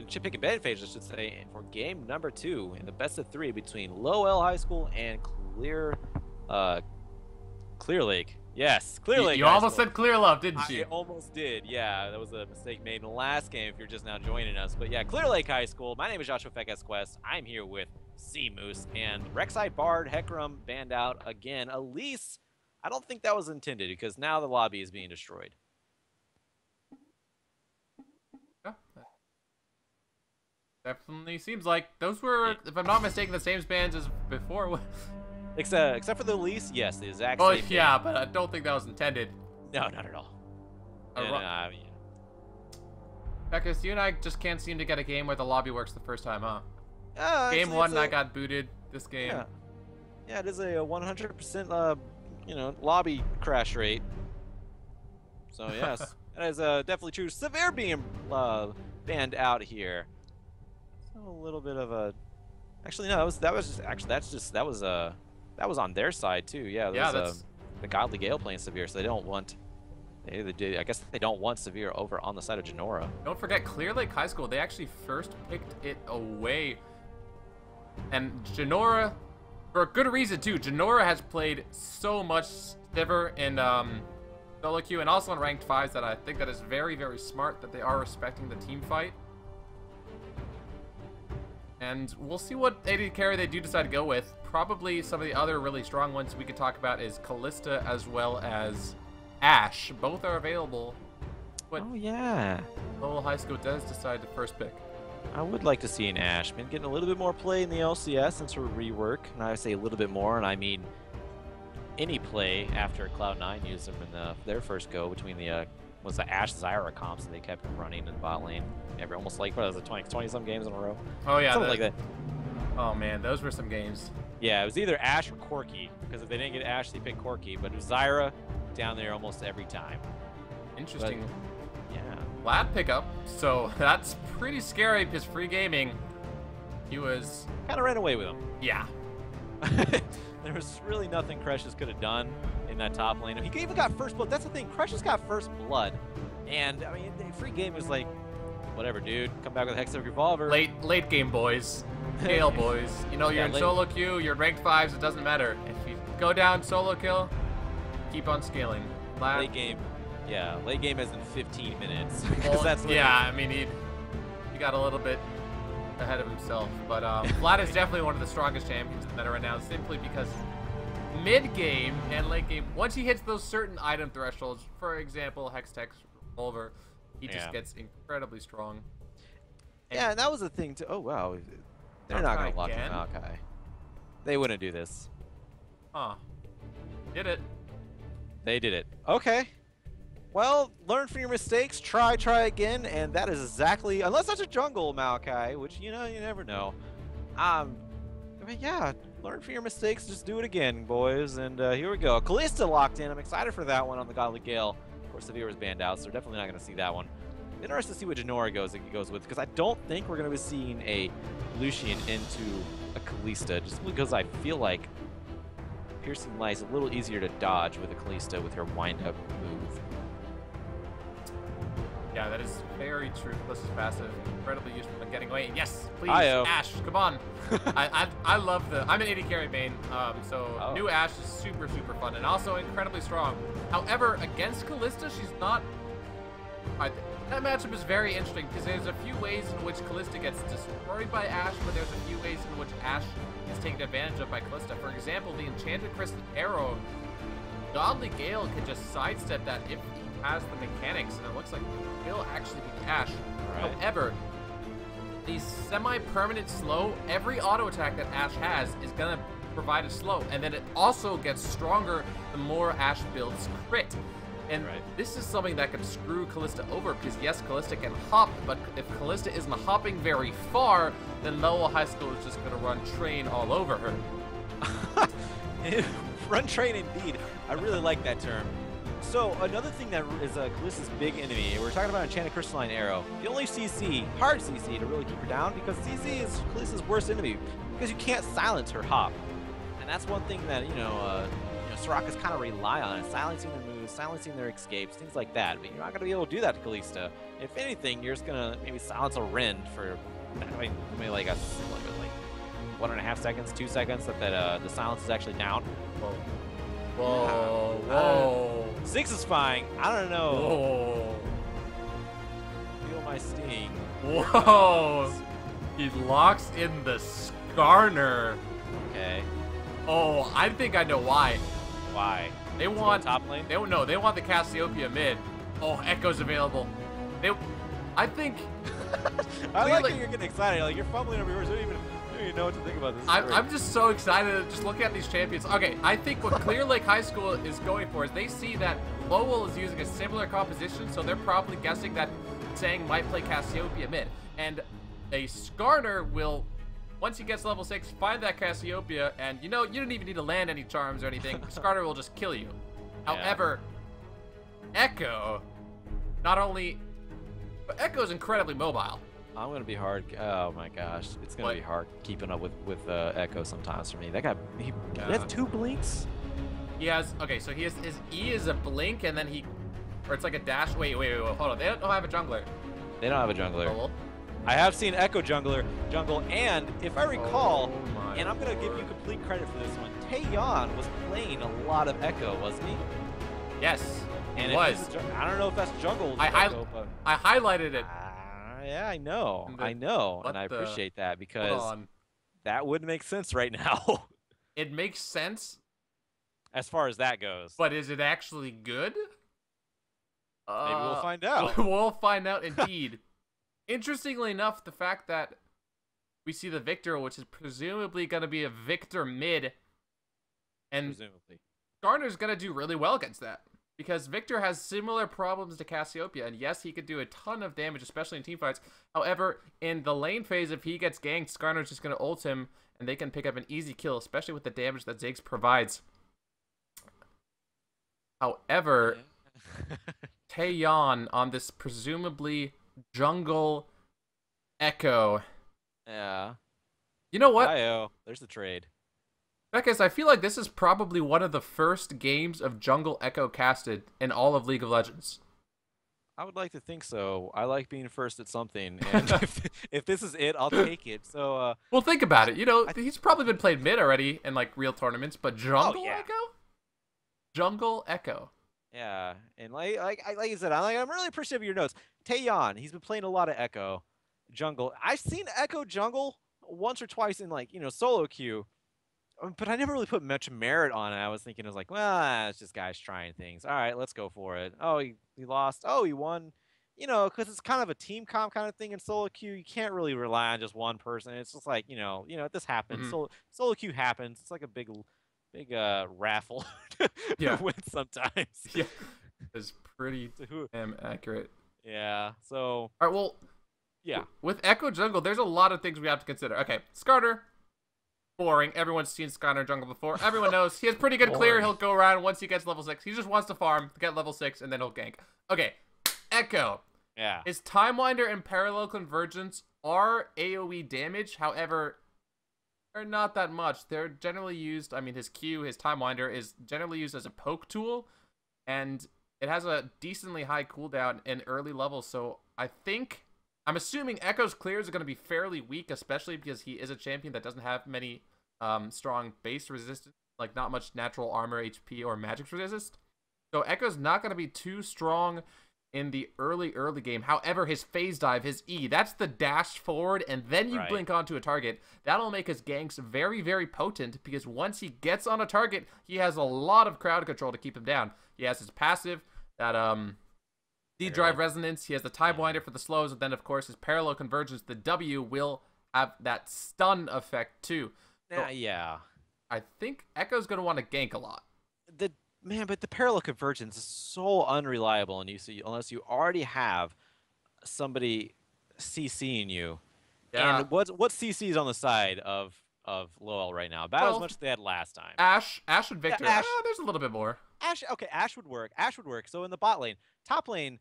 chip pick and bed phase, I should say, for game number 2 in the best of 3 between Lowell High School and Clear Lake. Yes, Clear Lake. You almost said Clear Love, didn't you? I almost did. Yeah, that was a mistake made in the last game if you're just now joining us. But yeah, Clear Lake High School. My name is Joshua Fekes Quest. I'm here with Sea Moose and Rek'Sai Bard, Hecarim banned out again. Elise, I don't think that was intended because now the lobby is being destroyed. Yeah. Definitely seems like those were, if I'm not mistaken, the same bans as before. Except for the Elise, yes, the exact Oh, same. yeah, but I don't think that was intended. No, not at all. Fekes, you and I just can't seem to get a game where the lobby works the first time, huh? Game actually, one, I got booted. This game. Yeah, it is a 100% lobby crash rate. So yes, that is definitely true. Severe being banned out here. So a little bit of a. Actually, no, that was on their side too. Yeah, that's the Godly Gale playing Severe, so they don't want. I guess they don't want Severe over on the side of Genora. Don't forget, Clear Lake High School, they actually first picked it away. And Genora, for a good reason too, Genora has played so much stiffer in solo queue and also in ranked 5s that I think that is very, very smart that they are respecting the team fight. And we'll see what AD carry they do decide to go with. Probably some of the other really strong ones we could talk about is Kalista as well as Ashe. Both are available. But oh yeah, Lowell High School does decide to first pick. I would like to see an Ashe. Been getting a little bit more play in the LCS since her rework. And I say a little bit more, and I mean any play after Cloud9 used them in their first go between the was the Ashe Zyra comps that they kept running in bot lane. Almost like what was it, 20 some games in a row? Oh yeah, something like that. Oh man, those were some games. Yeah, it was either Ashe or Corki, because if they didn't get Ashe, they picked Corki. But it was Zyra down there almost every time. Interesting. But, yeah. Lad pickup, so that's pretty scary because free gaming, he was kind of ran away with him. Yeah. There was really nothing Crush's could have done in that top lane. He even got first blood. That's the thing. Crush's got first blood, and I mean, the free game was like, whatever, dude. Come back with a Hextech Revolver. Late game, boys. Gale, boys. You know, you're in solo queue. You're ranked 5s. It doesn't matter. If you go down solo kill, keep on scaling. Late game. Yeah, late game as in 15 minutes. Well, that's yeah, I mean, he got a little bit ahead of himself. But Vlad is definitely one of the strongest champions in the meta right now, simply because mid-game and late game, once he hits those certain item thresholds, for example, Hextech Revolver, he just gets incredibly strong. Yeah, and that was the thing too. Oh, wow. They're not going to lock in Maokai. They wouldn't do this. Huh. Did it. They did it. Okay. Well, learn from your mistakes, try again, and that is exactly, unless that's a jungle Maokai, which, you know, you never know. I mean, yeah, learn from your mistakes, just do it again, boys, and here we go. Kalista locked in. I'm excited for that one on the Godly Gale. Of course, Severe was banned out, so we're definitely not going to see that one. Interested to see what Genora goes with, because I don't think we're going to be seeing a Lucian into a Kalista, just because I feel like Piercing Light is a little easier to dodge with a Kalista with her wind-up move. Yeah, that is very true. Kalista's passive, incredibly useful in getting away. Yes, please, Io. Ashe, come on. I love I'm an AD carry main, so new Ashe is super fun and also incredibly strong. However, against Kalista, she's not. That matchup is very interesting because there's a few ways in which Kalista gets destroyed by Ashe, but there's a few ways in which Ashe is taken advantage of by Kalista. For example, the Enchanted Crystal Arrow, Godly Gale can just sidestep that if he has the mechanics, and it looks like it will actually be Ashe. Right. However, the semi-permanent slow, every auto attack that Ashe has is going to provide a slow, and then it also gets stronger the more Ashe builds crit. And this is something that can screw Kalista over, because yes, Kalista can hop, but if Kalista isn't hopping very far, then Lowell High School is just going to run train all over her. Run train indeed. I really like that term. So another thing that is Kalista's big enemy, we're talking about Enchanted Crystalline Arrow. The only CC, hard CC to really keep her down, because CC is Kalista's worst enemy, because you can't silence her hop. And that's one thing that, Soraka's kind of rely on it, silencing their moves, silencing their escapes, things like that. But you're not going to be able to do that to Kalista. If anything, you're just going to maybe silence a Rend for maybe like 1.5 seconds, 2 seconds that the silence is actually down. Whoa. Whoa. Whoa. Ziggs is fine. I don't know. Whoa. Feel my sting. Whoa. He locks in the Skarner. Okay. Oh, I think I know why. Why? They want top lane? They want the Cassiopeia mid. Oh, Echo's available. I think. I like that you're getting excited. Like you're fumbling over yours. You don't even know what to think about this. I'm just so excited just looking at these champions. Okay, I think what Clear Lake High School is going for is they see that Lowell is using a similar composition, so they're probably guessing that Sang might play Cassiopeia mid, and a Skarner will. Once he gets level 6, find that Cassiopeia, and you don't even need to land any charms or anything. Skarner will just kill you. Yeah. However, Echo, not only, but Echo's incredibly mobile. I'm gonna be hard. Oh my gosh, it's gonna be hard keeping up with Echo sometimes for me. That guy, he has 2 blinks. He has so he has his E is a blink, and then or it's like a dash. Wait, hold on. They don't have a jungler. They don't have a jungler. I have seen Echo jungle, and if I recall, and I'm gonna give you complete credit for this one, Taeyeon was playing a lot of Echo, wasn't he? Yes, and it was. I don't know if that's jungle. I highlighted it. Yeah, I know, and I appreciate that because that would make sense right now. It makes sense as far as that goes. But is it actually good? Maybe we'll find out. We'll find out indeed. Interestingly enough, the fact that we see the Victor, which is presumably going to be a Victor mid, and Skarner's going to do really well against that. Because Victor has similar problems to Cassiopeia, and yes, he could do a ton of damage, especially in teamfights. However, in the lane phase, if he gets ganked, Skarner's just going to ult him, and they can pick up an easy kill, especially with the damage that Ziggs provides. However, Taeyeon on this presumably jungle Echo. Yeah. You know what? There's the trade. Because I feel like this is probably one of the first games of jungle Echo casted in all of League of Legends. I would like to think so. I like being first at something, and if this is it, I'll take it. So, well, think about it. You know, he's probably been played mid already in like real tournaments, but jungle Echo, jungle Echo. Yeah, and like I said, I'm really appreciative of your notes. Taeyeon, he's been playing a lot of Echo jungle. I've seen Echo jungle once or twice in solo queue. But I never really put much merit on it. I was thinking, well, it's just guys trying things. All right, let's go for it. Oh, he lost. Oh, he won. Because it's kind of a team comp kind of thing in solo queue. You can't really rely on just one person. It's just like, this happens. Mm-hmm. Solo queue happens. It's like a big raffle to win sometimes. Yeah, it's pretty accurate. Yeah, so. All right, well, yeah. With Echo Jungle, there's a lot of things we have to consider. Okay, Skarner. Boring. Everyone's seen Skarner jungle before. Everyone knows he has pretty good clear. He'll go around once he gets level 6. He just wants to farm, get level 6, and then he'll gank. Okay, Echo. Yeah. His Timewinder and Parallel Convergence are AoE damage. However, they're not that much. They're generally used, his Q, his Timewinder, is generally used as a poke tool, and it has a decently high cooldown in early levels, so I'm assuming Echo's clears are going to be fairly weak, especially because he is a champion that doesn't have many strong base resistance, like not much natural armor, HP, or magic resist. So Echo's not going to be too strong in the early game. However, his phase dive, his E, that's the dash forward, and then you blink onto a target. That'll make his ganks very, very potent, because once he gets on a target, he has a lot of crowd control to keep him down. He has his passive, that D-Drive Resonance, he has the Timewinder for the slows, and then, of course, his Parallel Convergence, the W, will have that stun effect, too. So yeah. I think Echo's going to want to gank a lot. But the Parallel Convergence is so unreliable, and unless you already have somebody CCing you. Yeah. And what CC is on the side of Lowell right now? About as much as they had last time. Ash and Victor. Yeah, there's a little bit more. Ash would work. Ash would work. So in the bot lane, top lane,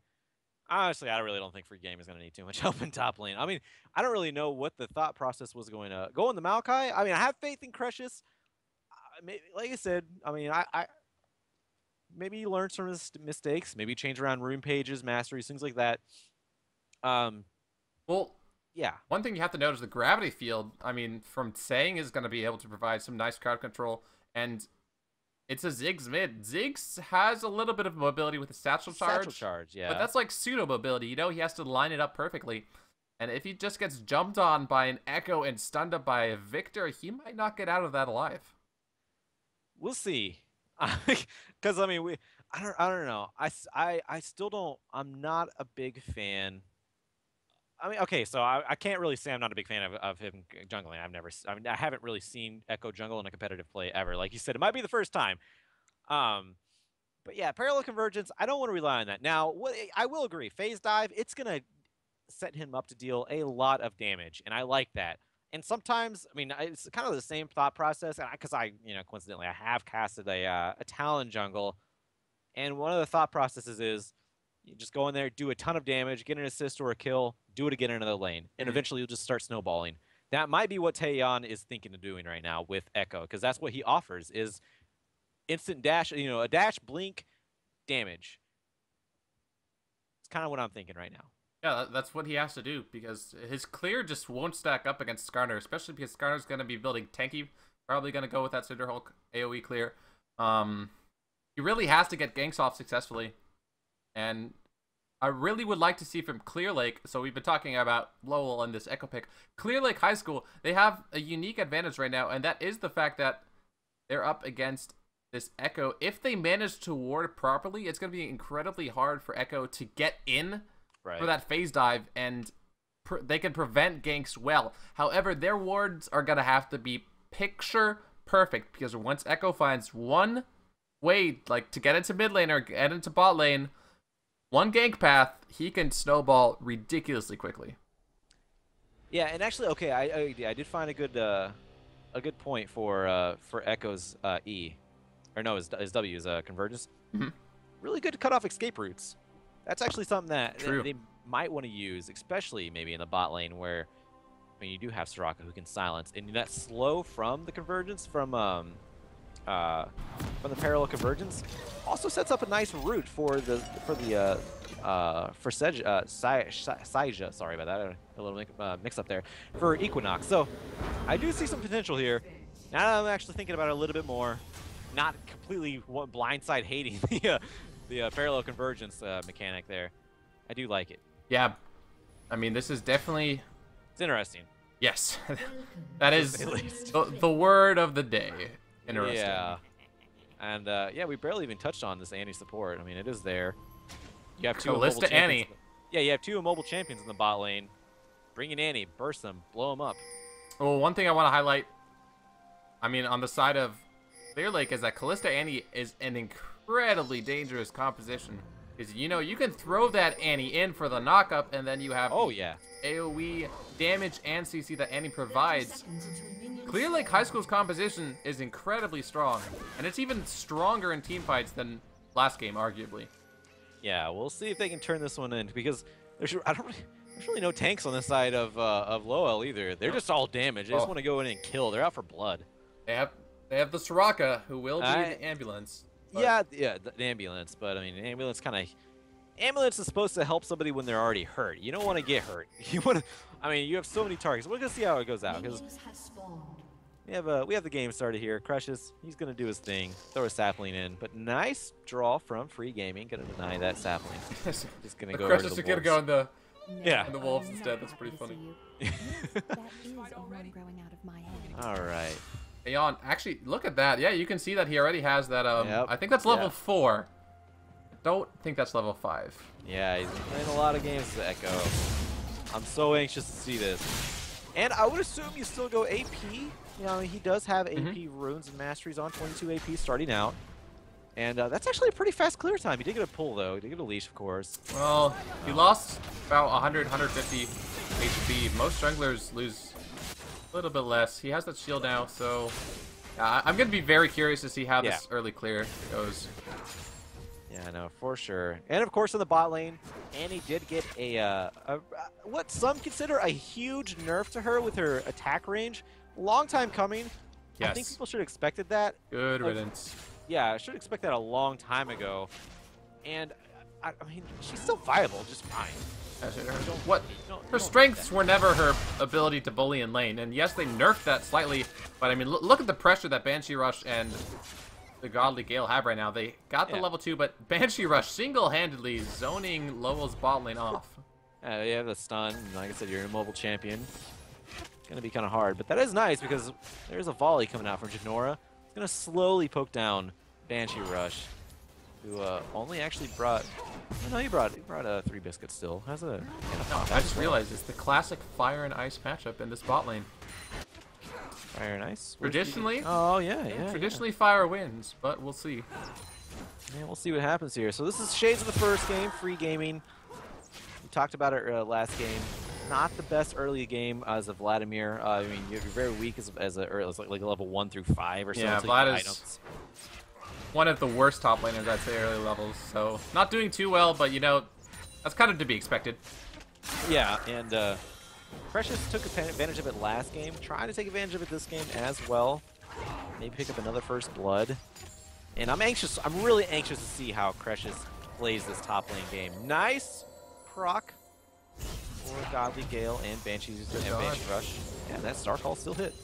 honestly, I really don't think free game is going to need too much help in top lane. I don't really know what the thought process was going to go in the Maokai. I have faith in Crucius. Like I said, maybe he learns from his mistakes. Maybe change around rune pages, masteries, things like that. Well, yeah. One thing you have to note is the gravity field. I mean, from saying is going to be able to provide some nice crowd control, and it's a Ziggs mid. Ziggs has a little bit of mobility with the satchel charge. Satchel charge, yeah. But that's like pseudo mobility. You know, he has to line it up perfectly. And if he just gets jumped on by an Echo and stunned up by a Victor, he might not get out of that alive. We'll see. Because I mean, I don't know. I still don't. I'm not a big fan. I mean, okay, so I can't really say I'm not a big fan of him jungling. I haven't really seen Echo jungle in a competitive play ever. Like you said, it might be the first time. But yeah, parallel convergence. I don't want to rely on that. Now, what I will agree, phase dive. It's gonna set him up to deal a lot of damage, and I like that. And sometimes, I mean, it's kind of the same thought process, because coincidentally, I have casted a Talon jungle, and one of the thought processes is you just go in there, do a ton of damage, get an assist or a kill, do it again in another lane, and eventually you'll just start snowballing. That might be what Taeyeon is thinking of doing right now with Echo, because that's what he offers is instant dash, a dash, blink, damage. It's kind of what I'm thinking right now. Yeah, that's what he has to do, because his clear just won't stack up against Skarner, especially because Skarner's going to be building tanky, probably going to go with that Cinderhulk AoE clear. He really has to get ganks off successfully, and I really would like to see from Clear Lake, so we've been talking about Lowell and this Echo pick. Clear Lake High School, they have a unique advantage right now, and that is the fact that they're up against this Echo. If they manage to ward properly, it's going to be incredibly hard for Echo to get in for that phase dive, and they can prevent ganks well. However, their wards are going to have to be picture perfect, because once Echo finds one way to get into mid lane or get into bot lane, one gank path, he can snowball ridiculously quickly. Yeah, and actually, okay, I did find a good point for Echo's E, or no, his W's convergence. Really good to cut off escape routes. That's actually something that they might want to use, especially maybe in the bot lane where, I mean, you do have Soraka who can silence, and that slow from the convergence from the parallel convergence also sets up a nice route for Saija. Sorry about that, a little mix up there for Equinox. So I do see some potential here. Now that I'm actually thinking about it a little bit more, not completely blindside hating the parallel convergence mechanic there. I do like it. Yeah, I mean, this is definitely... It's interesting. Yes, that is the word of the day. Interesting. Yeah, and yeah, we barely even touched on this Annie support. I mean, it is there. You have two immobile champions. Yeah, you have two immobile champions in the bot lane. Bring in Annie, burst them, blow them up. Well, one thing I want to highlight, I mean, on the side of Clear Lake, is that Callista Annie is an incredibly dangerous composition. Because, you can throw that Annie in for the knockup, and then you have AoE damage and CC that Annie provides. Clear Lake High School's composition is incredibly strong, and it's even stronger in team fights than last game, arguably. Yeah, we'll see if they can turn this one in, because there's really no tanks on the side of Lowell either. They're just all damage. They just want to go in and kill. They're out for blood. They have the Soraka, who will be the ambulance. Yeah, the ambulance, but I mean, ambulance is supposed to help somebody when they're already hurt. You don't want to get hurt. You want to, I mean, you have so many targets. We're gonna see how it goes out, because we have the game started here. Crushes, he's gonna do his thing, throw a sapling in, but nice draw from Free Gaming. Gonna deny that sapling. Just gonna go. Crushes are gonna go in the the wolves instead. That's pretty funny. All right. Aeon, actually, look at that. Yeah, you can see that he already has that. I think that's level 4. Don't think that's level 5. Yeah, he's been playing a lot of games with Echo. I'm so anxious to see this. And I would assume you still go AP. He does have AP runes and masteries on 22 AP starting out. And that's actually a pretty fast clear time. He did get a pull, though. He did get a leash, of course. Well, he lost about 100, 150 HP. Most junglers lose a little bit less. He has that shield now, so I'm going to be very curious to see how this early clear goes. Yeah, no, for sure. And, of course, in the bot lane, Annie did get what some consider a huge nerf to her with her attack range. Long time coming. Yes. I think people should have expected that. Good riddance. Yeah, I should expect that a long time ago. And I mean, she's still viable, just fine. Her strengths were never her ability to bully in lane, and yes, they nerfed that slightly. But I mean, look at the pressure that Banshee Rush and the Godly Gale have right now. They got the level 2, but Banshee Rush single-handedly zoning Lowell's bot lane off. You have the stun. Like I said, you're a mobile champion. It's gonna be kind of hard, but that is nice because there's a volley coming out from Janora. It's gonna slowly poke down Banshee Rush, who only actually brought. No, he brought 3 biscuits still. Has a. I just realized it's the classic fire and ice matchup in this bot lane. Fire and ice. Traditionally. Oh yeah. Traditionally, fire wins, but we'll see. Yeah, we'll see what happens here. So this is shades of the first game, free gaming. We talked about it last game. Not the best early game as a Vladimir. I mean, you're very weak as like level 1 through 5 or so. Yeah, Vlad is one of the worst top laners, I'd say, early levels. So not doing too well, but you know, that's kind of to be expected. Yeah, and Precious took advantage of it last game. Trying to take advantage of it this game as well. Maybe pick up another first blood. And I'm really anxious to see how Precious plays this top lane game. Nice proc for Godly Gale and Banshee Rush. Yeah, that Star Call still hit.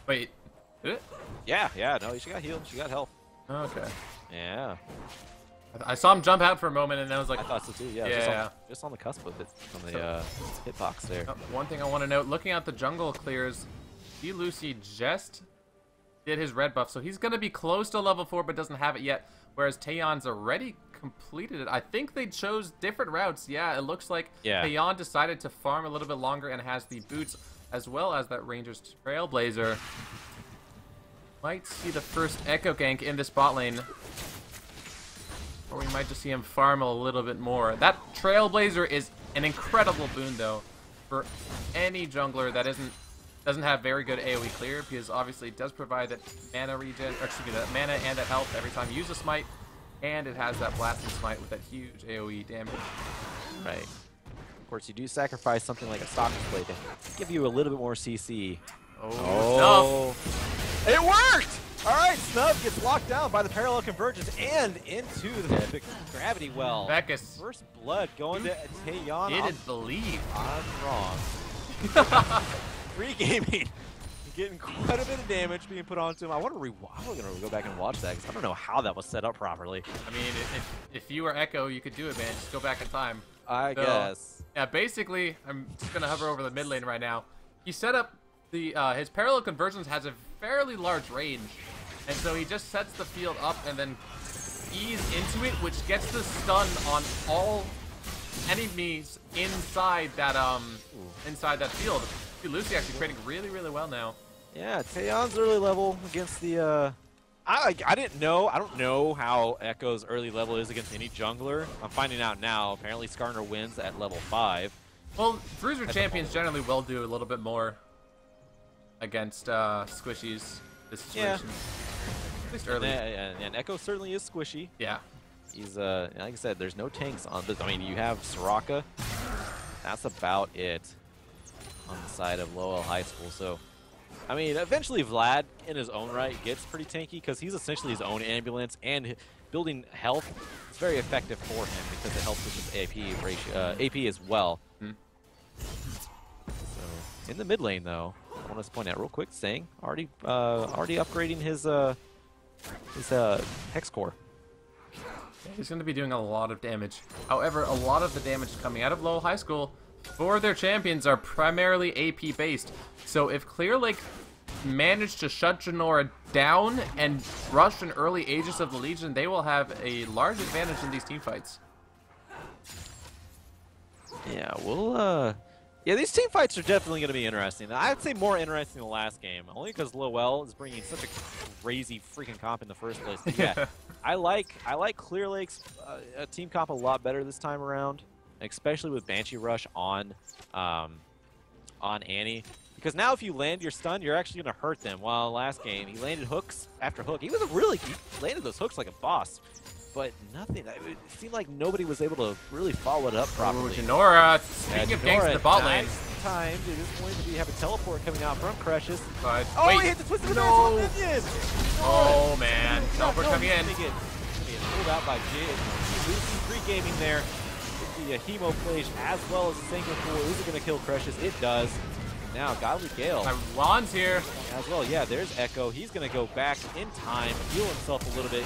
Wait, did it? Yeah, no, she got healed. She got health. Okay. Yeah. I saw him jump out for a moment, and then I was like, I thought so too. Yeah. Just on the cusp of it, on the hitbox there. One thing I want to note: looking at the jungle clears, Lucy just did his red buff, so he's gonna be close to level 4, but doesn't have it yet. Whereas Taeyon's already completed it. I think they chose different routes. Yeah, it looks like Taeyon decided to farm a little bit longer and has the boots as well as that Ranger's Trailblazer. Might see the first Echo gank in this bot lane. Or we might just see him farm a little bit more. That Trailblazer is an incredible boon, though, for any jungler that doesn't have very good AoE clear, because obviously it does provide that mana regen, or excuse me, that mana and that health every time you use a smite, and it has that blasting smite with that huge AoE damage. Right. Of course, you do sacrifice something like a Stalker's Blade to give you a little bit more CC. Oh. It worked! All right, Snub gets locked down by the parallel convergence and into the gravity well. Beckus. First blood going to Taeyon. Didn't believe. I'm wrong. Free gaming. Getting quite a bit of damage being put onto him. I'm going to go back and watch that because I don't know how that was set up properly. I mean, if you were Echo, you could do it, man. Just go back in time. I guess. Yeah, basically, I'm just going to hover over the mid lane right now. He set up his parallel convergence has a fairly large range, and so he just sets the field up and then ease into it, which gets the stun on all enemies inside that field. Lucy actually trading really, really well now. Yeah, Taeyon's early level against the I didn't know. I don't know how Echo's early level is against any jungler. I'm finding out now. Apparently Skarner wins at level 5. Well, Bruiser champions generally will do a little bit more against squishies this situation. Yeah. At least early. And Echo certainly is squishy. Yeah. He's like I said, there's no tanks on this. I mean, you have Soraka. That's about it on the side of Lowell High School. So, I mean, eventually Vlad, in his own right, gets pretty tanky because he's essentially his own ambulance, and building health is very effective for him because it helps with his AP as well. So, in the mid lane, though, I want to point out real quick, Sang already upgrading his Hex Core. He's going to be doing a lot of damage. However, a lot of the damage coming out of Lowell High School for their champions are primarily AP based. So if Clear Lake managed to shut Janora down and rush an early Aegis of the Legion, they will have a large advantage in these team fights. Yeah, yeah, these team fights are definitely going to be interesting. I'd say more interesting than the last game, only because Lowell is bringing such a crazy freaking comp in the first place. But yeah, I like Clear Lake's team comp a lot better this time around, especially with Banshee Rush on Annie. Because now if you land your stun, you're actually going to hurt them. While last game, he landed hooks after hook. He landed those hooks like a boss. But nothing. It seemed like nobody was able to really follow it up properly. Janora, speaking of ganks in the bot lane. timed. It is going to have a teleport coming out from Crush's. But oh, wait, he hit the Twisted no. Advance on the minion! Oh man, teleport coming in. It's gonna get pulled out by Lucy. Free gaming there. The Hemo Plage as well as the Sanguine Pool. Is it going to kill Crush's? It does. Now, Godly Gale. Lon's here. As well, yeah, there's Echo. He's going to go back in time, heal himself a little bit.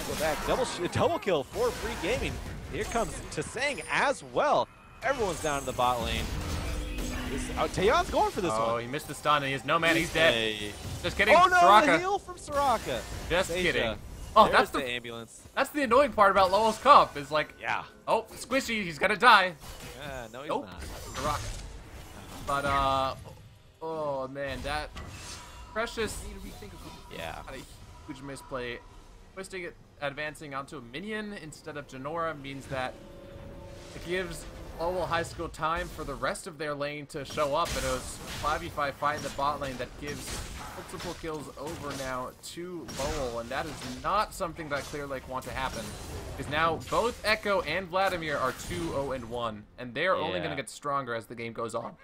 Go back, double kill for Free Gaming. Here comes Tsang as well. Everyone's down in the bot lane. Taeyon's going for this one. Oh, he missed the stun, and he has no mana. He's dead. Just kidding, oh, no, Soraka. The heal from Soraka. Just Seja. kidding. Oh, there's that's the ambulance. That's the annoying part about Lowell's comp, is like, yeah. Oh, Squishy, he's gonna die. No, he's nope. not. Soraka. But, oh man, that Precious, yeah, had a huge misplay. Twisting it, advancing onto a minion instead of Janora means that it gives Lowell High School time for the rest of their lane to show up, and it was 5v5 fight in the bot lane that gives multiple kills over now to Lowell, and that is not something that Clear Lake want to happen. Because now both Echo and Vladimir are 2-0-1, and they're only going to get stronger as the game goes on.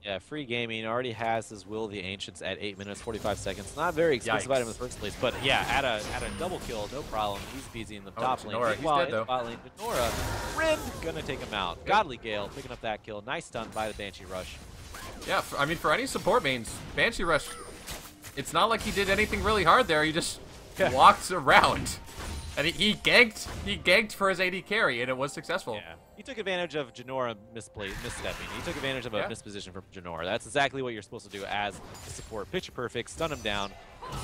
Yeah, Free Gaming already has his Will of the Ancients at 8 minutes, 45 seconds. Not a very expensive item in the first place, but yeah, at a double kill, no problem. Easy peasy in the top lane. Janora, he's dead though. Bot lane, Janora, Rin gonna take him out. Godly Gale picking up that kill. Nice stun by the Banshee Rush. Yeah, I mean, for any support mains, Banshee Rush, it's not like he did anything really hard there. He just walked around. And he ganked for his AD carry, and it was successful. Yeah. He took advantage of Janora misstepping. He took advantage of a misposition from Janora. That's exactly what you're supposed to do as a support. Picture perfect, stun him down,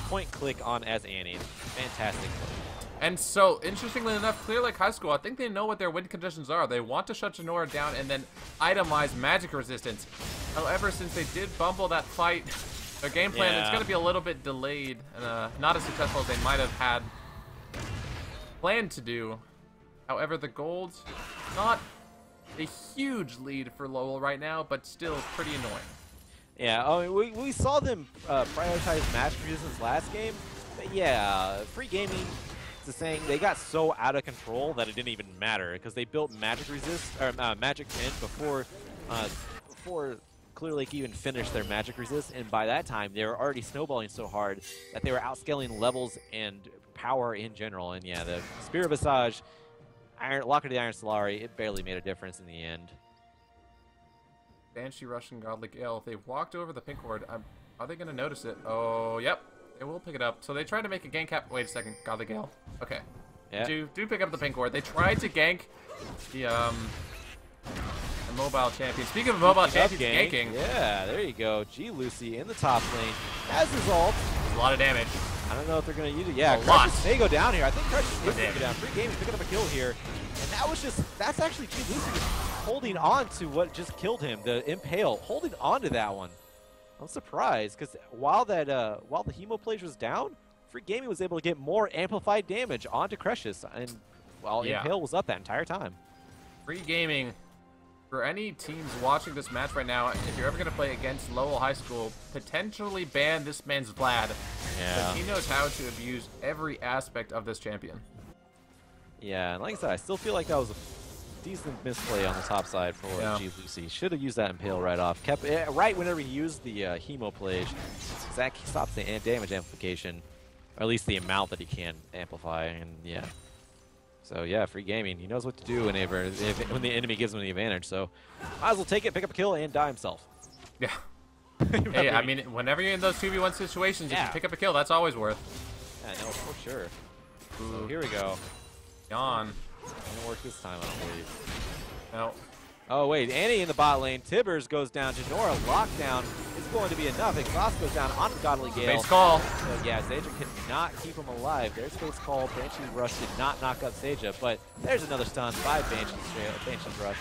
point click on as Annie. Fantastic play. And so, interestingly enough, Clear Lake High School, I think they know what their win conditions are. They want to shut Janora down and then itemize magic resistance. However, since they did bumble that fight, their game plan is going to be a little bit delayed and not as successful as they might have had planned to do. However, the gold, not a huge lead for Lowell right now, but still pretty annoying. Yeah, I mean, we saw them prioritize magic resistance last game, but yeah, Free Gaming is saying they got so out of control that it didn't even matter because they built magic resist or magic pin before Clear Lake even finished their magic resist, and by that time they were already snowballing so hard that they were outscaling levels and power in general. And yeah, the Spear of Visage, Locker of the Iron Solari, it barely made a difference in the end. Banshee Rush and Godly Gale, if they walked over the pink ward, are they going to notice it? Oh, yep. They will pick it up. So they tried to make a gank cap. Wait a second. Godly Gale. Okay. Yeah. Do pick up the pink ward. They tried to gank the mobile champion. Speaking of mobile champions ganking. Yeah, there you go. G Lucy in the top lane. Has his ult. A lot of damage. I don't know if they're going to use it. Yeah, Crush's may go down here. I think Crush's is going to go down. Free Gaming picking up a kill here. And that's actually G Lucy holding on to what just killed him, the Impale. Holding on to that one. I'm surprised, because while the Hemo Plage was down, Free Gaming was able to get more amplified damage onto Crush's, and while Impale was up that entire time. Free Gaming, for any teams watching this match right now, if you're ever going to play against Lowell High School, potentially ban this man's Vlad. Yeah. Because he knows how to abuse every aspect of this champion. Yeah, and like I said, I still feel like that was a decent misplay on the top side for G Lucy. Should have used that Impale right off. Kept right whenever he used the Hemo Plage. That stops the damage amplification, or at least the amount that he can amplify. And yeah. So yeah, Free Gaming, he knows what to do when the enemy gives him the advantage. So might as well take it, pick up a kill, and die himself. Yeah. Hey, I mean, whenever you're in those 2v1 situations, if you pick up a kill, that's always worth. Yeah, no, for sure. So here we go. Yawn. Didn't work this time, I don't believe. No. Oh wait, Annie in the bot lane. Tibbers goes down. Janora lockdown is going to be enough. Exhaust goes down on Godly Gale. Face call. So yeah, Seja cannot keep him alive. There's face call. Banshee's Rush did not knock up Seja, but there's another stun by Banshee's Rush.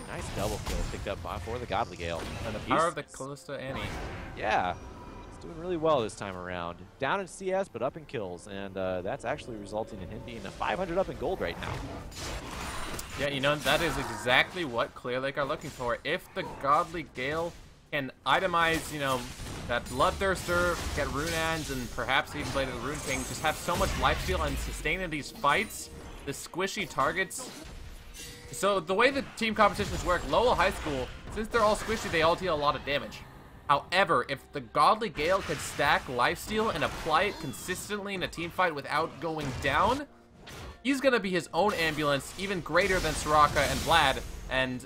Nice double kill picked up for the Godly Gale. And the power of the Callista Annie. Yeah. Doing really well this time around. Down in CS, but up in kills, and that's actually resulting in him being a 500 up in gold right now. Yeah, you know, that is exactly what Clear Lake are looking for. If the Godly Gale can itemize, you know, that Bloodthirster, get Runeans, and perhaps even play to the Rune King, just have so much lifesteal and sustain in these fights, the squishy targets. So the way the team competitions work, Lowell High School since they're all squishy, they all deal a lot of damage. However, if the Godly Gale could stack lifesteal and apply it consistently in a team fight without going down, he's going to be his own ambulance, even greater than Soraka and Vlad, and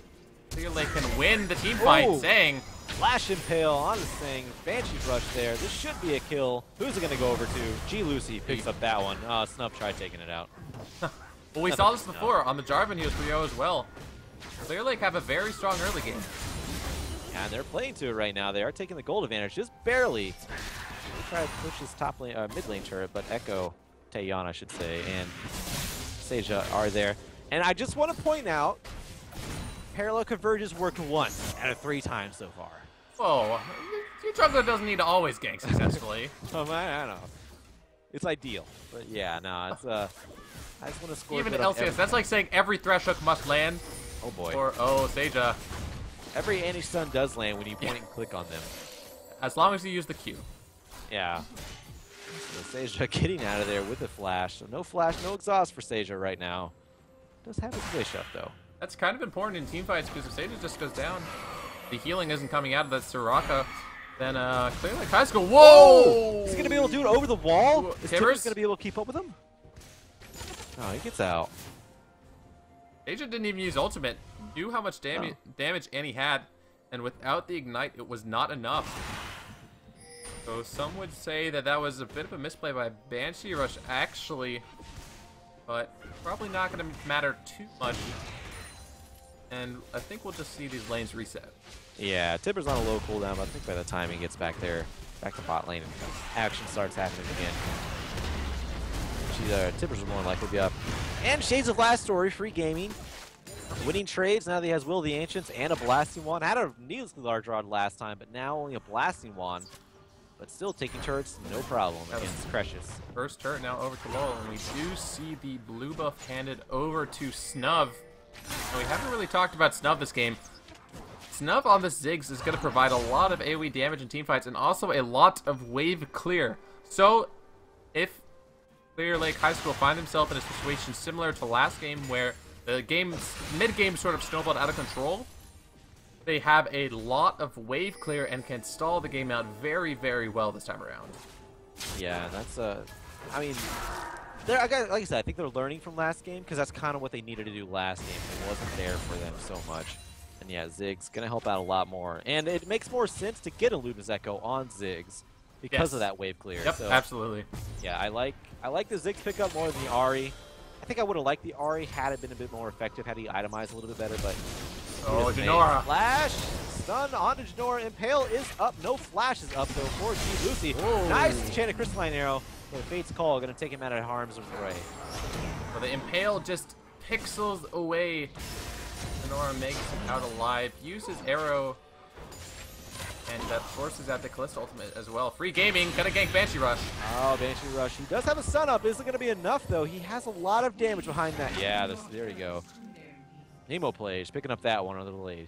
clearly can win the team fight, saying... Flash Impale on the thing. Banshee Rush there. This should be a kill. Who's it going to go over to? G. Lucy picks up that one. Snub tried taking it out. Well, we saw this before. On the Jarvan, he was 3-0 as well. Clear Lake have a very strong early game. Yeah, and they're playing to it right now. They are taking the gold advantage, just barely. They try to push his top lane, mid lane turret, but Echo, Taeyeon, I should say, and Seja are there. And I just want to point out, parallel converges worked once out of 3 times so far. Whoa, your jungler doesn't need to always gank successfully. Oh man, I know. It's ideal, but yeah, no, it's I just want to score. Even LCS, that's like saying every thresh hook must land. Oh boy. Or Seja. Every anti-stun does land when you point and click on them. As long as you use the Q. Yeah. So Seja getting out of there with the flash. So no flash, no exhaust for Seja right now. Does have his wish up though. That's kind of important in teamfights because if Seja just goes down, the healing isn't coming out of that Soraka, then clearly Kai's go, whoa! He's going to be able to do it over the wall? Is Tibbers going to be able to keep up with him? Oh, he gets out. Seja didn't even use ultimate. Knew how much damage Annie had, and without the ignite, it was not enough. So some would say that that was a bit of a misplay by Banshee Rush, actually, but probably not going to matter too much. And I think we'll just see these lanes reset. Yeah, Tibbers on a low cooldown, but I think by the time he gets back there, back to bot lane, and action starts happening again. Tibbers will more likely be up. And Shades of Last Story, free gaming. Winning trades, now that he has Will of the Ancients and a Blasting Wand. Had a needlessly large rod last time, but now only a Blasting Wand. But still taking turrets, no problem against Precious. First turret now over to Lowell, and we do see the blue buff handed over to Snub. And we haven't really talked about Snub this game. Snub on the Ziggs is going to provide a lot of AoE damage in teamfights and also a lot of wave clear. So, if Clear Lake High School find themselves in a situation similar to last game where the mid-game sort of snowballed out of control, they have a lot of wave clear and can stall the game out very, very well this time around. Yeah, that's I mean, like I said, I think they're learning from last game because that's kind of what they needed to do last game. It wasn't there for them so much. And yeah, Ziggs gonna help out a lot more. And it makes more sense to get a Luna's Echo on Ziggs because of that wave clear. Yep, so, absolutely. Yeah, I like the Ziggs pickup more than the Ahri. I think I would have liked the Ahri had it been a bit more effective, had he itemized a little bit better, but... Oh, Janora. Flash! Stun onto Janora. Impale is up. No flash is up, though, for G. Lucy. Nice enchanted crystalline arrow. But Fate's Call going to take him out of harm's way. Well, the Impale just pixels away. Janora makes it out alive. Uses arrow. And that forces out the Calista ultimate as well. Free gaming, gonna gank Banshee Rush. Oh, Banshee Rush. He does have a sun up. Isn't gonna be enough though. He has a lot of damage behind that. Yeah, there you go. Nemo plays, picking up that one on the lead.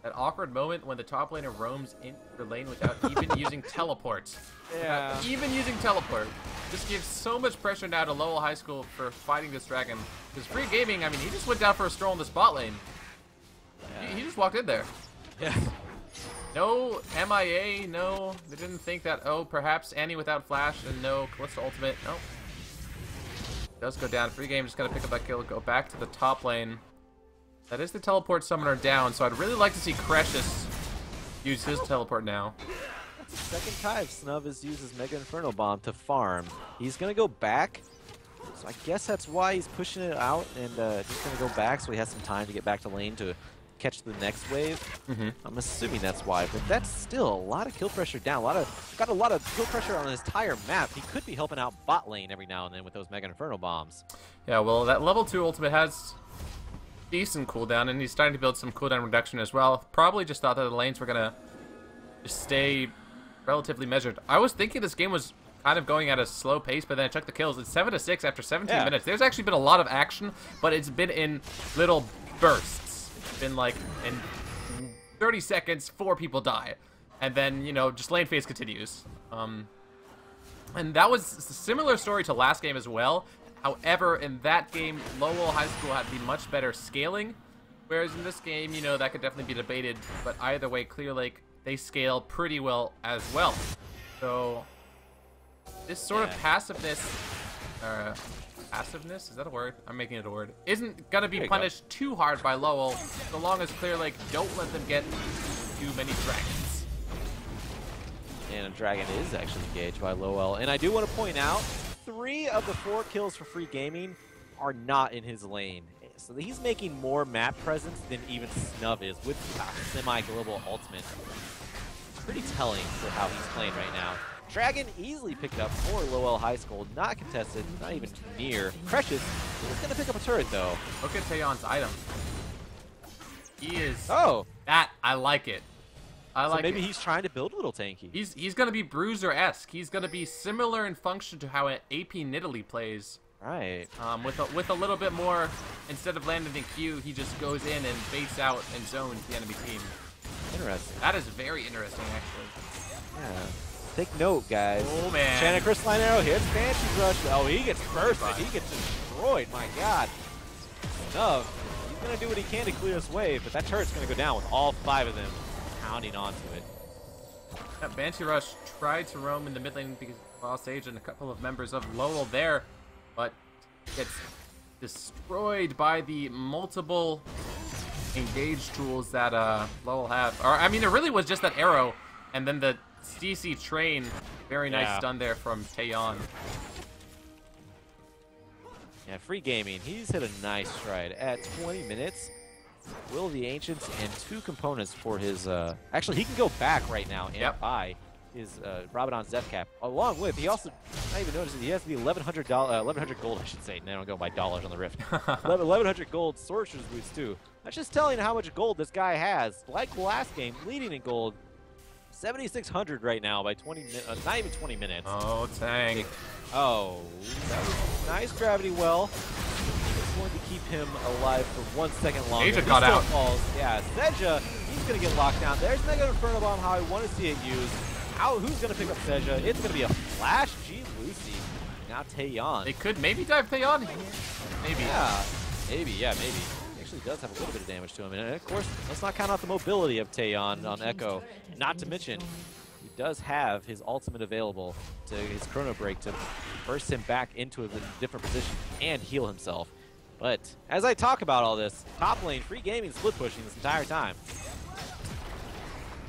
That awkward moment when the top laner roams into the lane without even using teleport. Yeah. Without even using teleport. This gives so much pressure now to Lowell High School for fighting this dragon. Because free gaming, I mean, he just went down for a stroll in the spot lane. Yeah. He just walked in there. Yeah. No MIA, no. They didn't think that, oh, perhaps Annie without flash and no Calista ultimate. No. Does go down. Free game just gotta pick up that kill, go back to the top lane. That is the teleport summoner down, so I'd really like to see Cretius use his teleport now. That's the second time Snub has used his Mega Inferno Bomb to farm. He's gonna go back, so I guess that's why he's pushing it out and just gonna go back so he has some time to get back to lane to catch the next wave. I'm assuming that's why, but that's still a lot of kill pressure down. Got a lot of kill pressure on his entire map. He could be helping out bot lane every now and then with those Mega Inferno Bombs. Yeah, well, that level 2 ultimate has decent cooldown, and he's starting to build some cooldown reduction as well. Probably just thought that the lanes were gonna just stay relatively measured. I was thinking this game was kind of going at a slow pace, but then I checked the kills. It's 7-6 after 17 minutes. There's actually been a lot of action, but it's been in little bursts. Been like in 30 seconds 4 people die, and then, you know, just lane phase continues. And that was a similar story to last game as well. However, in that game Lowell High School had the much better scaling, Whereas in this game, you know, that could definitely be debated. But either way, Clear Lake, they scale pretty well as well. So this sort of passiveness, passiveness, is that a word? I'm making it a word. Isn't gonna be punished too hard by Lowell, so long as Clear Lake don't let them get too many dragons. And a dragon is actually engaged by Lowell. And I do want to point out, 3 of the 4 kills for Free Gaming are not in his lane. So he's making more map presence than even Snub is with semi-global ultimate. Pretty telling for how he's playing right now. Dragon easily picked up for Lowell High School, not contested, not even near. Precious is going to pick up a turret though. Look at Taeyon's item. He is. Oh, that I like it. I like. Maybe he's trying to build a little tanky. He's going to be Bruiser-esque. He's going to be similar in function to how an AP Nidalee plays. Right. With a little bit more, instead of landing in Q, he just goes in and baits out and zones the enemy team. Interesting. That is very interesting, actually. Yeah. Take note, guys. Oh, man. Shannon Crystalline Arrow hits Banshee Rush. Oh, he gets bursted. He gets destroyed. My God. No, he's going to do what he can to clear this wave, but that turret's going to go down with all 5 of them pounding onto it. Yeah, Banshee Rush tried to roam in the mid lane because Lost Age and a couple of members of Lowell there, but gets destroyed by the multiple engage tools that Lowell have. Or, I mean, it really was just that arrow, and then the CC train. Very nice stun there from Taeyeon. Yeah, Free Gaming, he's hit a nice stride at 20 minutes. Will the Ancients and 2 components for his... actually, he can go back right now and buy his Rabadon Zeph Cap. Along with, he also, I even noticed, he has the 1100 gold, I should say. They don't go by dollars on the Rift. 1100 gold Sorcerer's Boots, too. That's just telling you how much gold this guy has. Like last game, leading in gold. 7,600 right now by 20 minutes, not even 20 minutes. Oh, tank. Oh, that was a nice gravity well. It's going to keep him alive for 1 second longer. Seja got out. Falls. Yeah, Seja, he's going to get locked down. There's Mega Inferno Bomb, how I want to see it used. Who's going to pick up Seja? It's going to be a flash. G Lucy. Now Taeyeon. They could maybe dive Taeyeon. Maybe. Yeah, maybe. He actually does have a little bit of damage to him. And of course, let's not count out the mobility of Taeyeon on Echo. Not to mention, he does have his ultimate available to his Chrono Break to burst him back into a different position and heal himself. But as I talk about all this, top lane, Free Gaming split pushing this entire time.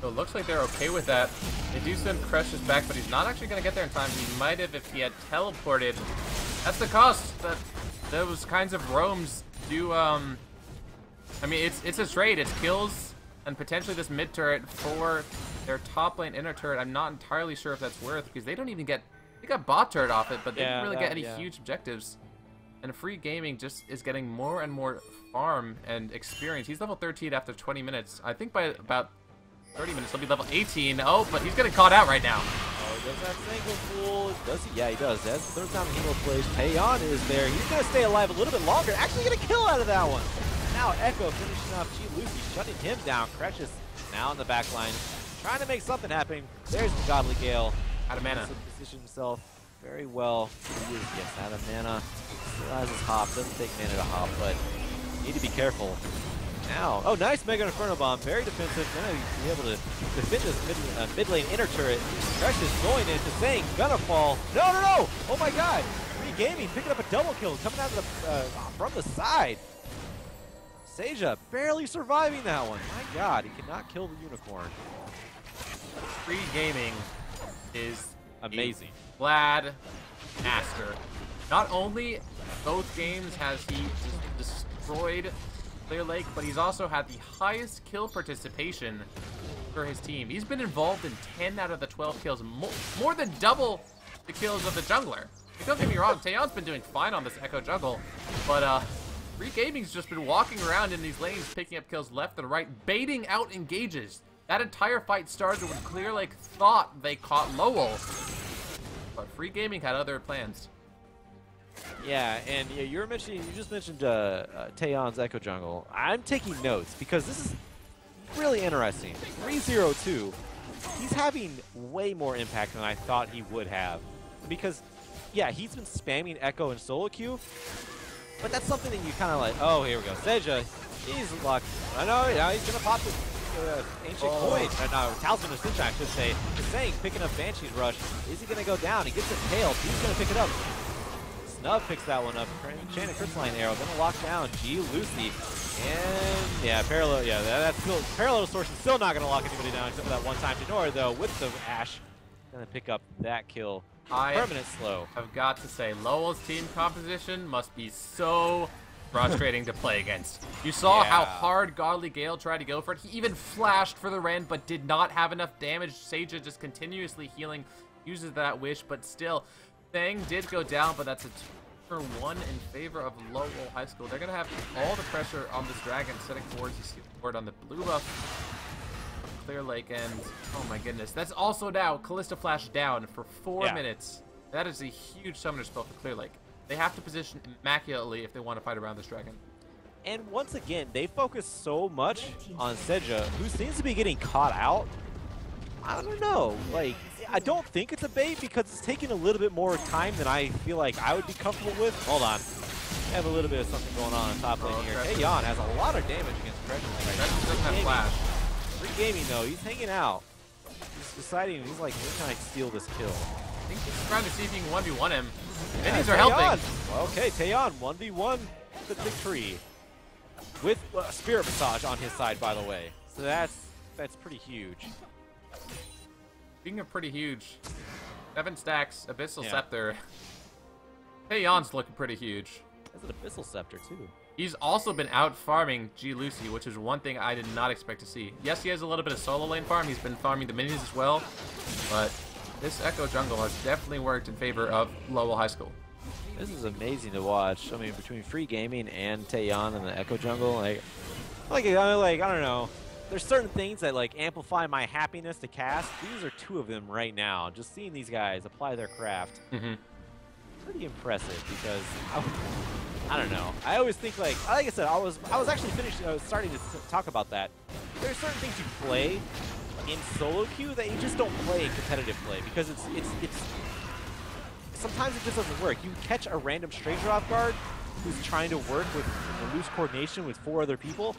So it looks like they're okay with that. They do send Precious back, but he's not actually going to get there in time. He might have if he had teleported. That's the cost that those kinds of roams do. I mean, it's a trade. It's kills and potentially this mid turret for their top lane inner turret. I'm not entirely sure if that's worth because they don't even get. They got bot turret off it, but they didn't really get any huge objectives. And Free Gaming just is getting more and more farm and experience. He's level 13 after 20 minutes. I think by about 30 minutes he'll be level 18. Oh, but he's getting caught out right now. Oh, does that single fool? Does he? Yeah, he does. That's the third time Hemo plays. Taeyeon is there. He's going to stay alive a little bit longer. Actually get a kill out of that one. Now Echo finishing off G Lucy, shutting him down. Precious now in the back line, trying to make something happen. There's the Godly Gale. Out of mana. Position himself very well. He is, yes, out of mana. Still has his hop. Doesn't take mana to hop, but need to be careful. Now, oh, nice Mega Inferno Bomb. Very defensive. Gonna be able to defend this mid lane inner turret. Precious going into saying, gonna fall. No, no, no! Oh my God! Free Gaming picking up a double kill, coming out of the from the side. Seja barely surviving that one. My God, he cannot kill the unicorn. Free Gaming is amazing. Glad master. Not only both games has he destroyed Clear Lake, but he's also had the highest kill participation for his team. He's been involved in 10 out of the 12 kills, more than double the kills of the jungler. Don't get me wrong, Taeyeon's been doing fine on this Echo jungle, but Free Gaming's just been walking around in these lanes, picking up kills left and right, baiting out engages. That entire fight started when Clear Lake thought they caught Lowell, but Free Gaming had other plans. Yeah, and you just mentioned Taeyeon's Echo Jungle. I'm taking notes because this is really interesting. 302, he's having way more impact than I thought he would have. Because, yeah, he's been spamming Echo and solo queue, but that's something that you kind of like, oh, here we go. Seja, He's lucky. I know, yeah, he's gonna pop the ancient coin. No, Talisman of Sunshine, I should say. Just saying, picking up Banshee's Rush. Is he gonna go down? He gets it tailed. He's gonna pick it up. Snub picks that one up. Enchanted Crystalline Arrow, gonna lock down G Lucy. And yeah, parallel. Yeah, that's still parallel distortion. Still not gonna lock anybody down except for that one time. Janora though with the Ash, gonna pick up that kill. Permanent slow. I've got to say, Lowell's team composition must be so frustrating to play against. You saw how hard Godly Gale tried to go for it. He even flashed for the Rend, but did not have enough damage. Seja just continuously healing, uses that wish, but still, Thang did go down, but that's a 2-for-1 in favor of Lowell High School. They're gonna have all the pressure on this dragon, setting towards the board on the blue buff. Clear Lake, and oh my goodness, that's also now Callista Flash down for 4 minutes. That is a huge summoner spell for Clear Lake. They have to position immaculately if they want to fight around this dragon. And once again, they focus so much on Seja, who seems to be getting caught out. I don't know, like, I don't think it's a bait because it's taking a little bit more time than I feel like I would be comfortable with. Hold on. I have a little bit of something going on top lane here. Taeyeon has a lot of damage against Pressure right now. Doesn't have flash. Free gaming though, he's hanging out. He's deciding, he's like, where can I steal this kill? I think he's trying to see if he can 1v1 him. Minis are helping. Okay, Taeyeon, 1v1 the victory. With Spirit Massage on his side, by the way. So that's pretty huge. Speaking of pretty huge, 7 stacks, Abyssal Scepter. Taeyeon's looking pretty huge. That's an Abyssal Scepter, too. He's also been out farming G Lucy, which is one thing I did not expect to see. Yes, he has a little bit of solo lane farm. He's been farming the minis as well, but this Echo jungle has definitely worked in favor of Lowell High School. This is amazing to watch. I mean, between free gaming and Taeyeon and the Echo jungle, like I don't know. There's certain things that like amplify my happiness to cast. These are 2 of them right now. Just seeing these guys apply their craft, pretty impressive. Because I don't know. I always think like I said, I was actually starting to talk about that. There's certain things you play in solo queue that you just don't play in competitive play because it's sometimes it just doesn't work. You catch a random stranger off guard who's trying to work with loose coordination with 4 other people.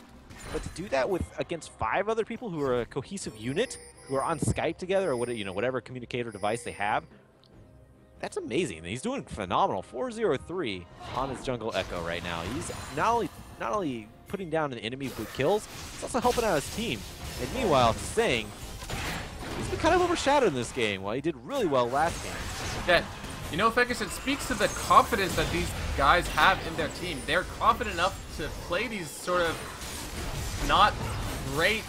But to do that against 5 other people who are a cohesive unit, who are on Skype together or whatever communicator device they have, that's amazing. He's doing phenomenal. 4-0-3 on his jungle Echo right now. He's not only putting down an enemy with kills, he's also helping out his team. And meanwhile, Sang, he's been kind of overshadowed in this game while he did really well last game. Yeah. You know, Fekus, it speaks to the confidence that these guys have in their team. They're confident enough to play these sort of not great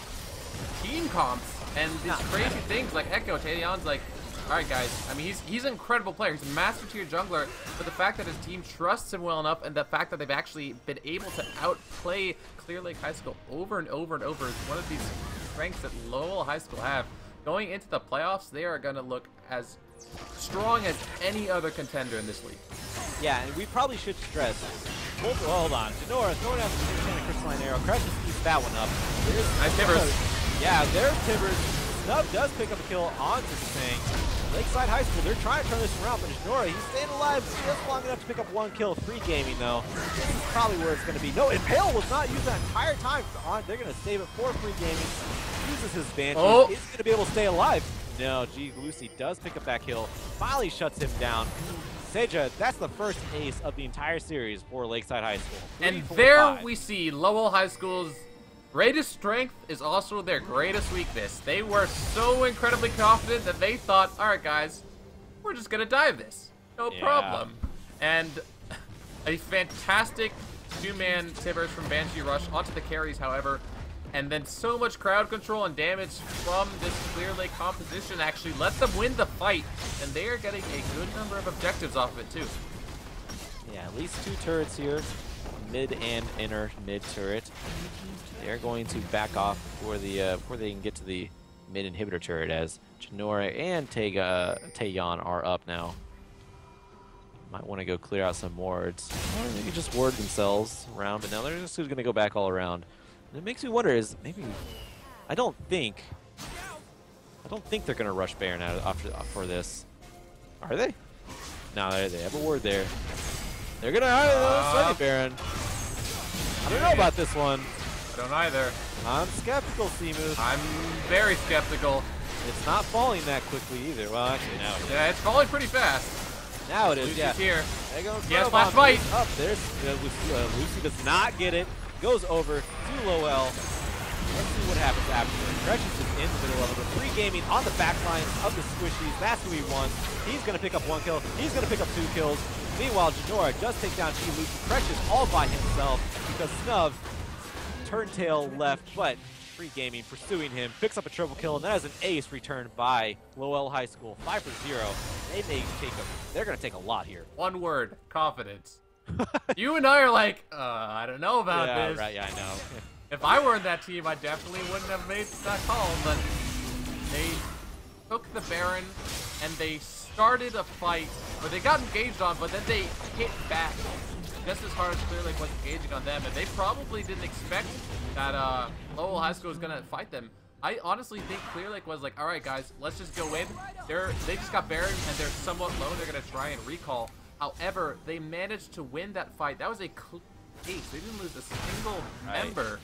team comps and these crazy things like Echo. Taeyeon's like, all right, guys. I mean, he's an incredible player. He's a master tier jungler, but the fact that his team trusts him well enough and the fact that they've actually been able to outplay Clear Lake High School over and over and over is one of these strengths that Lowell High School have. Going into the playoffs, they are going to look as strong as any other contender in this league. Yeah, and we probably should stress. Hold on. Janora throwing out the Enchanted Crystalline Arrow. Crashes keeps that one up. Nice Tibbers. Yeah, there's Tibbers. Snub does pick up a kill onto the thing. Lakeside High School, they're trying to turn this around, but Janora, he's staying alive just long enough to pick up 1 kill. Free gaming, though. This is probably where it's going to be. No, Impale was not used that entire time. They're going to save it for free gaming. Uses his Banshee. Oh. Is going to be able to stay alive. No, G Lucy does pick up that kill. Finally shuts him down. Seja, that's the first ace of the entire series for Lakeside High School. 3, And 4, there 5. we see Lowell High School's greatest strength is also their greatest weakness. They were so incredibly confident that they thought, all right, guys, we're just going to dive this. No problem. And a fantastic 2-man Tibbers from Banshee Rush onto the carries, however. And then so much crowd control and damage from this Clear Lake composition actually let them win the fight. And they are getting a good number of objectives off of it, too. Yeah, at least 2 turrets here. Mid and inner mid turret. They're going to back off before they can get to the mid inhibitor turret as Janora and Taeyeon are up now. Might want to go clear out some wards. Or they can just ward themselves around, but now they're just going to go back all around. And it makes me wonder is maybe I don't think they're going to rush Baron out for this. Are they? No, they have a ward there. They're going to Baron. I don't know about this one. Don't either. I'm skeptical, Seamus. I'm very skeptical. It's not falling that quickly either. Well, actually, now it is. Yeah, it's falling pretty fast. Now it is, Lucy's yeah. here. There goes Yes, last fight. Up there's Lucy does not get it. Goes over to Lowell. Let's see what happens after. Precious is in the middle of it. The free gaming on the back lines of the Squishies. That's who he wants. He's going to pick up 1 kill. He's going to pick up 2 kills. Meanwhile, Janora does take down G Lucy. Precious all by himself because Snub turntail left, but free gaming pursuing him. Picks up a triple kill, and that is an ace returned by Lowell High School. 5-0. They're going to take a lot here. One word, confidence. You and I are like, I don't know about this. Right, yeah, I know. If I were in that team, I definitely wouldn't have made that call, but they took the Baron and they started a fight where they got engaged on, but then they hit back just as hard as Clear Lake was engaging on them, and they probably didn't expect that Lowell High School was going to fight them. I honestly think Clear Lake was like, all right, guys, let's just go in. They just got Baron, and they're somewhat low. They're going to try and recall. However, they managed to win that fight. That was a case. They didn't lose a single member.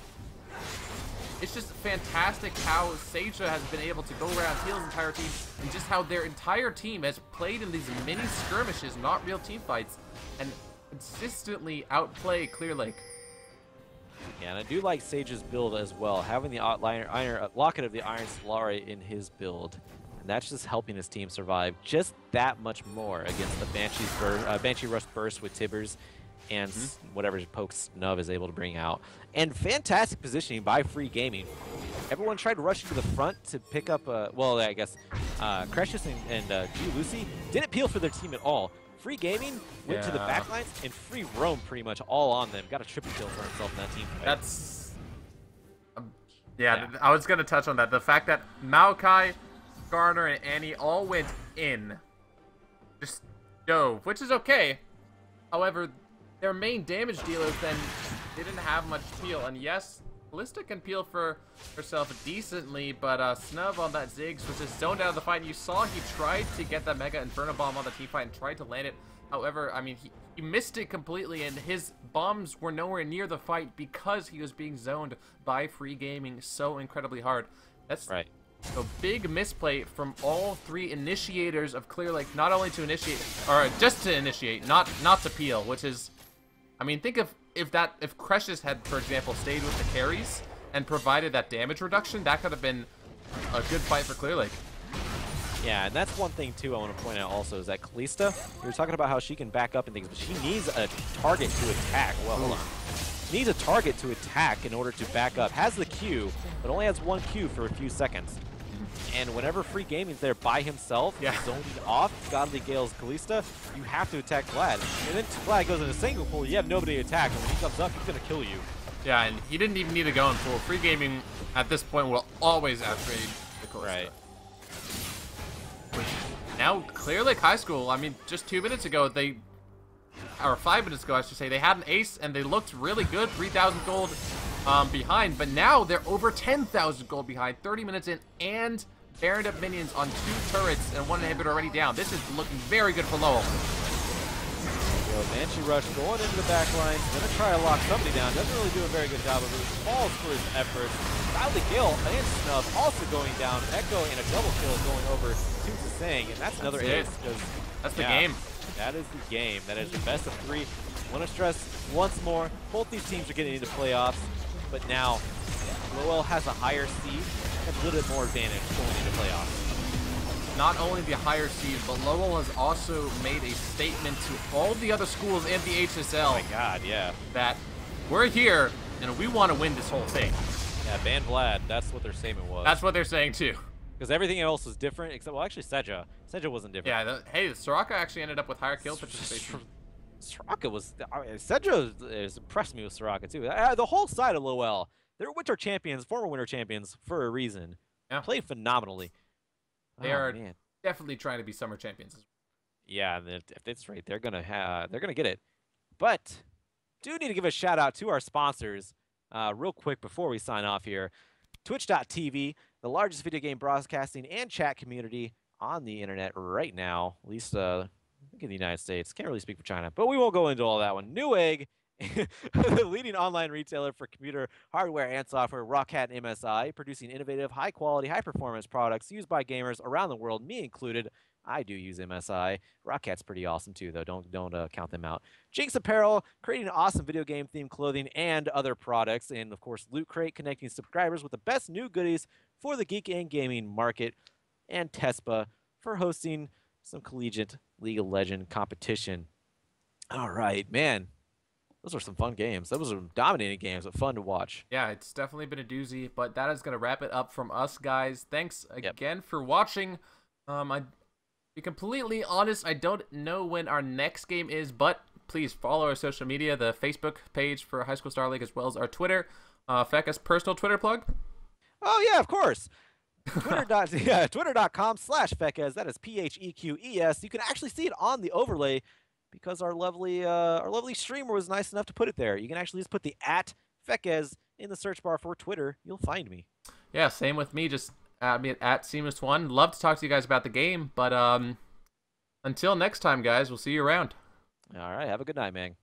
It's just fantastic how Seja has been able to go around Teal's entire team, and just how their entire team has played in these mini skirmishes, not real team fights, and consistently outplay Clear Lake. Yeah, and I do like Sage's build as well, having the Locket of the Iron Solari in his build. And that's just helping his team survive just that much more against the Banshee Rush Burst with Tibbers and whatever poke Snub is able to bring out. And fantastic positioning by Free Gaming. Everyone tried to rush into the front to pick up, well, I guess, Crecious and G Lucy didn't peel for their team at all. Free Gaming went to the backlines, and Free roamed pretty much all on them. Got a triple kill for himself in that team fight. That's... yeah, I was going to touch on that. The fact that Maokai, Garner, and Annie all went in. Just dove, which is okay. However, their main damage dealers then didn't have much peel. And yes, Callista can peel for herself decently, but Snub on that Ziggs was just zoned out of the fight. And you saw he tried to get that Mega Inferno Bomb on the team fight and tried to land it. However, I mean, he missed it completely, and his bombs were nowhere near the fight because he was being zoned by Free Gaming so incredibly hard. That's right. So big misplay from all 3 initiators of Clear Lake, not only to initiate, or just to initiate, not to peel, which is, I mean, think of if Crecious had, for example, stayed with the carries and provided that damage reduction, that could have been a good fight for Clear Lake. Yeah, and that's one thing, too, I want to point out also, is that Callista, we were talking about how she can back up and things, but she needs a target to attack. Well, hold on. She needs a target to attack in order to back up. Has the Q, but only has 1 Q for a few seconds. And whenever Free Gaming's there by himself, zoning off Godly Gale's Callista, you have to attack Vlad. And then Vlad goes in a single pool, you have nobody to attack, and when he comes up, he's going to kill you. Yeah, and he didn't even need to go in full. Free Gaming, at this point, will always outgrade the Callista. Right. Now, Clear Lake High School, I mean, just 2 minutes ago, or 5 minutes ago, I should say, they had an ace, and they looked really good, 3,000 gold behind, but now they're over 10,000 gold behind, 30 minutes in, and Baroned up minions on 2 turrets and 1 inhibitor already down. This is looking very good for Lowell. Banshee Rush going into the back line, gonna try to lock somebody down, doesn't really do a very good job of it, falls for his efforts. Godly Gale and Snub also going down, Echo and a double kill going over to Tsang, and that's another ace. That's the game. That is the game. That is the best of 3. Want to stress once more, both these teams are getting into playoffs, but now Lowell has a higher seed and a little bit more advantage going into playoffs. Not only the higher seed, but Lowell has also made a statement to all the other schools in the HSL. Oh my god, yeah. That we're here and we want to win this whole thing. Yeah, ban Vlad, that's what their statement was. That's what they're saying too. Because everything else was different, except, well, actually, Seja. Seja wasn't different. Yeah, hey, Soraka actually ended up with higher kill participation. Soraka was... Seja has impressed me with Soraka, too. The whole side of Lowell, they're winter champions, former winter champions, for a reason. Yeah. Played phenomenally. They are definitely trying to be summer champions. Yeah, and if it's right, they're gonna get it. But do need to give a shout out to our sponsors real quick before we sign off here. Twitch.tv, the largest video game broadcasting and chat community on the internet right now, at least I think in the United States. Can't really speak for China, but we won't go into all that one. Newegg the leading online retailer for computer hardware and software, Rockhat and MSI, producing innovative, high-quality, high-performance products used by gamers around the world, me included. I do use MSI. Rockhat's pretty awesome too, though. Don't count them out. Jinx Apparel, creating awesome video game themed clothing and other products, and of course, Loot Crate, connecting subscribers with the best new goodies for the geek and gaming market, and Tespa for hosting some collegiate League of Legends competition. All right, man. Those are some fun games. Those are dominating games, but fun to watch. Yeah, it's definitely been a doozy, but that is going to wrap it up from us, guys. Thanks again for watching. I be completely honest, I don't know when our next game is, but please follow our social media, the Facebook page for High School Star League, as well as our Twitter. Fecka's personal Twitter plug? Oh, yeah, of course. Twitter.com/Fekkes. That is Pheqes. You can actually see it on the overlay because our lovely streamer was nice enough to put it there. You can actually just put the @Fekkes in the search bar for Twitter. You'll find me. Yeah, same with me. Just add me at Seamless1. Love to talk to you guys about the game, but until next time, guys, we'll see you around. All right, have a good night, man.